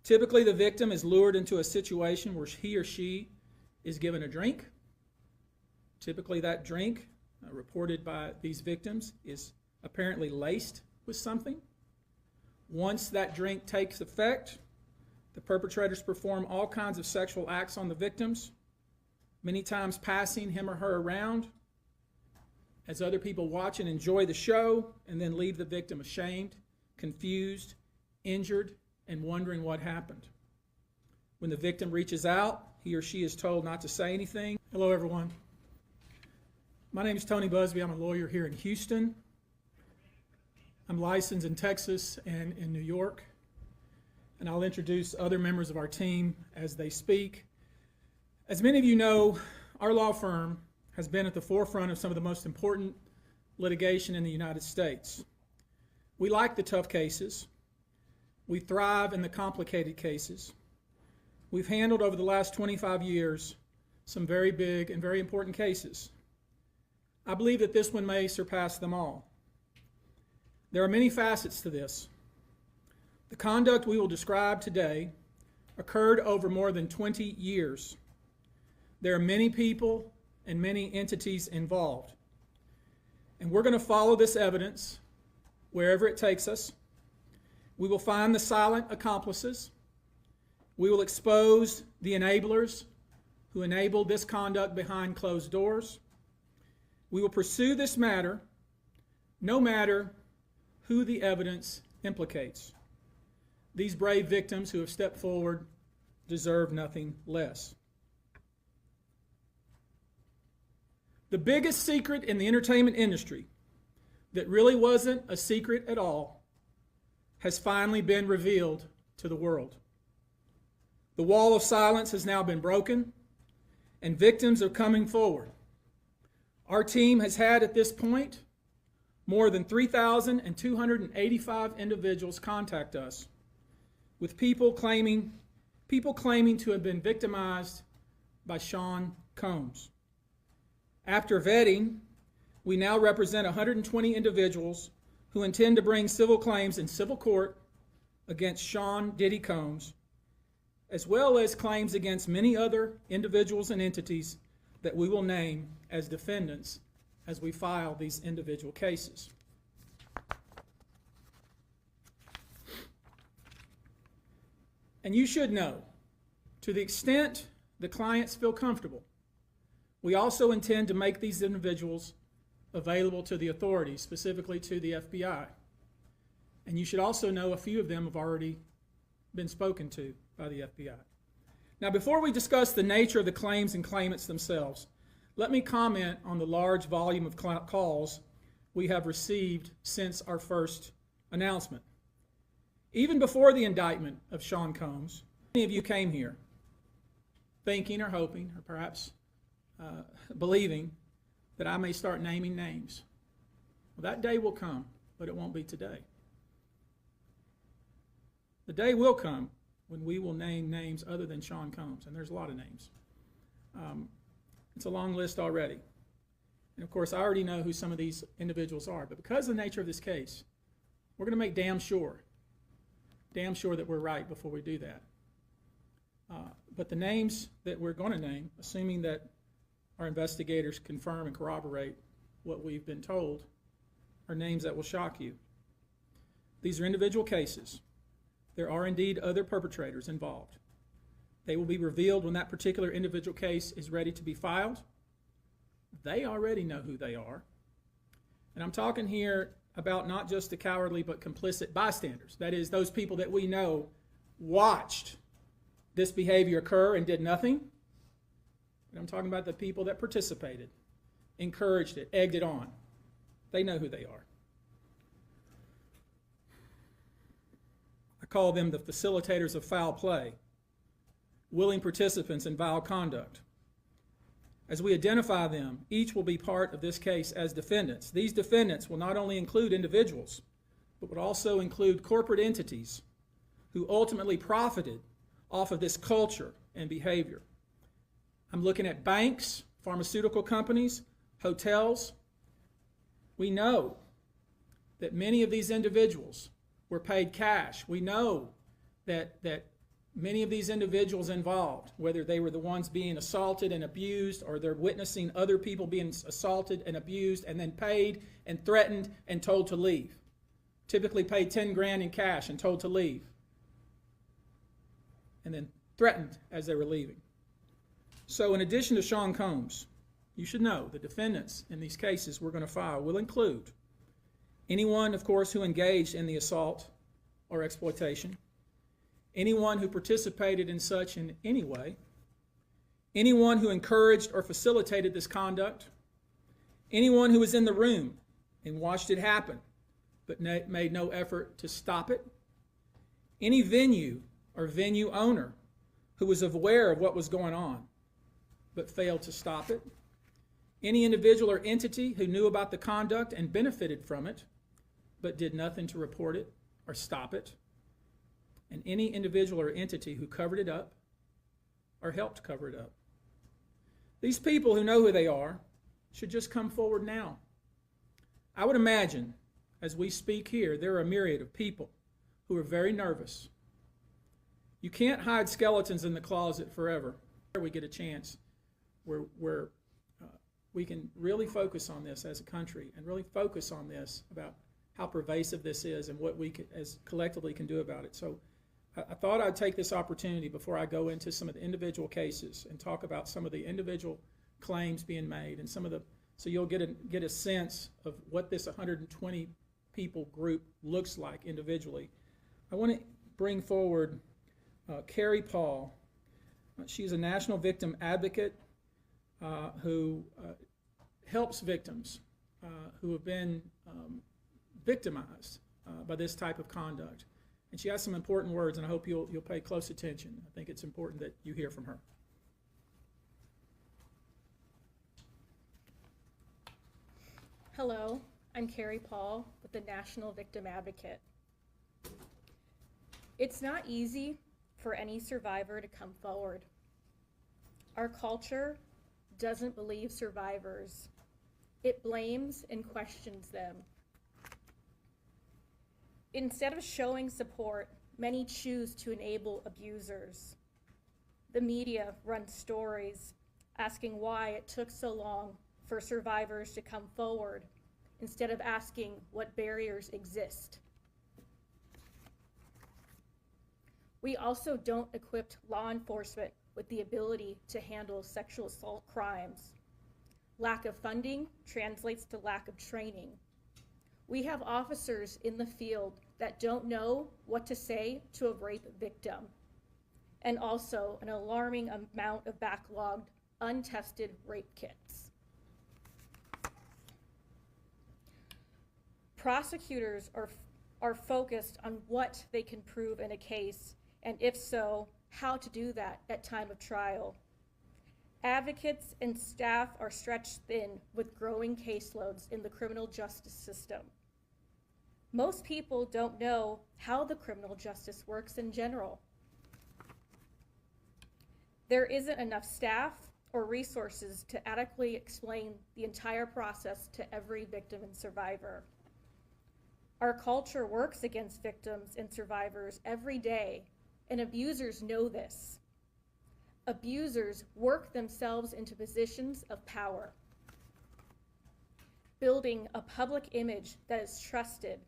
Typically, the victim is lured into a situation where he or she is given a drink. Typically, that drink, reported by these victims, is apparently laced with something. Once that drink takes effect, the perpetrators perform all kinds of sexual acts on the victims, many times passing him or her around as other people watch and enjoy the show, and then leave the victim ashamed, confused, injured, and wondering what happened. When the victim reaches out, he or she is told not to say anything. Hello, everyone. My name is Tony Buzbee. I'm a lawyer here in Houston. I'm licensed in Texas and in New York. And I'll introduce other members of our team as they speak. As many of you know, our law firm has been at the forefront of some of the most important litigation in the United States. We like the tough cases. We thrive in the complicated cases. We've handled over the last 25 years some very big and very important cases. I believe that this one may surpass them all. There are many facets to this. The conduct we will describe today occurred over more than 20 years. There are many people and many entities involved. And we're going to follow this evidence wherever it takes us. We will find the silent accomplices. We will expose the enablers who enabled this conduct behind closed doors. We will pursue this matter no matter who the evidence implicates. These brave victims who have stepped forward deserve nothing less. The biggest secret in the entertainment industry that really wasn't a secret at all has finally been revealed to the world. The wall of silence has now been broken, and victims are coming forward. Our team has had at this point more than 3,285 individuals contact us with people claiming to have been victimized by Sean Combs. After vetting, we now represent 120 individuals who intend to bring civil claims in civil court against Sean Diddy Combs, as well as claims against many other individuals and entities that we will name as defendants as we file these individual cases. And you should know, to the extent the clients feel comfortable, we also intend to make these individuals available to the authorities, specifically to the FBI. And you should also know a few of them have already been spoken to by the FBI. Now, before we discuss the nature of the claims and claimants themselves, let me comment on the large volume of calls we have received since our first announcement. Even before the indictment of Sean Combs, many of you came here thinking or hoping or perhaps believing that I may start naming names. Well, that day will come, but it won't be today. The day will come when we will name names other than Sean Combs, and there's a lot of names. It's a long list already. And of course, I already know who some of these individuals are, but because of the nature of this case, we're going to make damn sure that we're right before we do that. But the names that we're going to name, assuming that our investigators confirm and corroborate what we've been told, are names that will shock you. These are individual cases. There are indeed other perpetrators involved. They will be revealed when that particular individual case is ready to be filed. They already know who they are. And I'm talking here about not just the cowardly but complicit bystanders. That is, those people that we know watched this behavior occur and did nothing. And I'm talking about the people that participated, encouraged it, egged it on. They know who they are. I call them the facilitators of foul play, willing participants in vile conduct. As we identify them, each will be part of this case as defendants. These defendants will not only include individuals, but would also include corporate entities who ultimately profited off of this culture and behavior. I'm looking at banks, pharmaceutical companies, hotels. We know that many of these individuals were paid cash. We know that many of these individuals involved, whether they were the ones being assaulted and abused or they're witnessing other people being assaulted and abused and then paid and threatened and told to leave. Typically paid 10 grand in cash and told to leave. And then threatened as they were leaving. So in addition to Sean Combs, you should know the defendants in these cases we're going to file will include anyone, of course, who engaged in the assault or exploitation, anyone who participated in such in any way, anyone who encouraged or facilitated this conduct, anyone who was in the room and watched it happen but made no effort to stop it, any venue or venue owner who was aware of what was going on but failed to stop it, any individual or entity who knew about the conduct and benefited from it but did nothing to report it or stop it, and any individual or entity who covered it up or helped cover it up. These people who know who they are should just come forward now. I would imagine, as we speak here, there are a myriad of people who are very nervous. You can't hide skeletons in the closet forever. We get a chance where we can really focus on this as a country and really focus on this about how pervasive this is and what we as collectively can do about it. So I thought I'd take this opportunity before I go into some of the individual cases and talk about some of the individual claims being made and so you'll get a sense of what this 120 people group looks like individually. I want to bring forward Carrie Paul. She's a national victim advocate who helps victims who have been victimized by this type of conduct. And she has some important words, and I hope you'll pay close attention. I think it's important that you hear from her. Hello, I'm Carrie Paul with the National Victim Advocate. It's not easy for any survivor to come forward. Our culture doesn't believe survivors. It blames and questions them. Instead of showing support, many choose to enable abusers. The media runs stories asking why it took so long for survivors to come forward instead of asking what barriers exist. We also don't equip law enforcement with the ability to handle sexual assault crimes. Lack of funding translates to lack of training. We have officers in the field that don't know what to say to a rape victim, and also an alarming amount of backlogged, untested rape kits. Prosecutors are focused on what they can prove in a case, and if so, how to do that at time of trial. Advocates and staff are stretched thin with growing caseloads in the criminal justice system. Most people don't know how the criminal justice works in general. There isn't enough staff or resources to adequately explain the entire process to every victim and survivor. Our culture works against victims and survivors every day, and abusers know this. Abusers work themselves into positions of power, building a public image that is trusted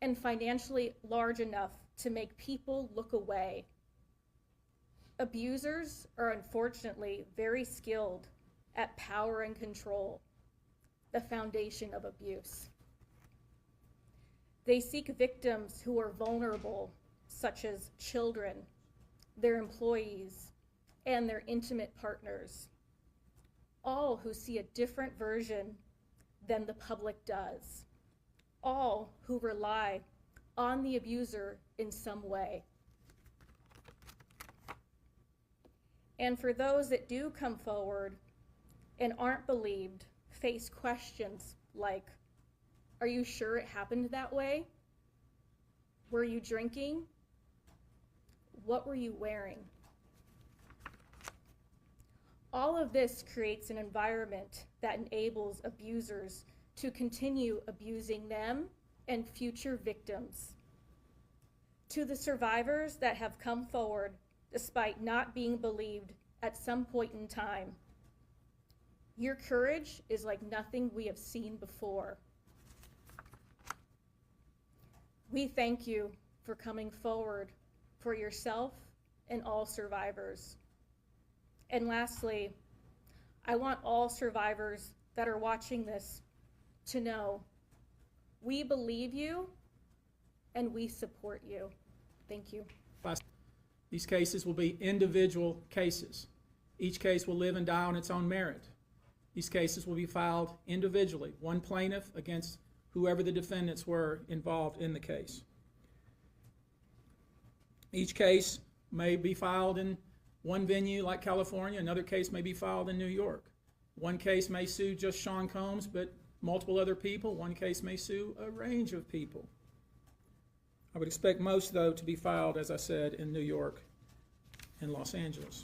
and financially large enough to make people look away. Abusers are unfortunately very skilled at power and control, the foundation of abuse. They seek victims who are vulnerable, such as children, their employees, and their intimate partners, all who see a different version than the public does, all who rely on the abuser in some way. And for those that do come forward and aren't believed, face questions like, are you sure it happened that way? Were you drinking? What were you wearing? All of this creates an environment that enables abusers to continue abusing them and future victims. To the survivors that have come forward, despite not being believed at some point in time. Your courage is like nothing we have seen before. We thank you for coming forward for yourself and all survivors. And lastly, I want all survivors that are watching this to know we believe you and we support you. Thank you. These cases will be individual cases. Each case will live and die on its own merit. These cases will be filed individually, one plaintiff against whoever the defendants were involved in the case. Each case may be filed in one venue like California, another case may be filed in New York. One case may sue just Sean Combs, but multiple other people. One case may sue a range of people. I would expect most, though, to be filed, as I said, in New York and Los Angeles.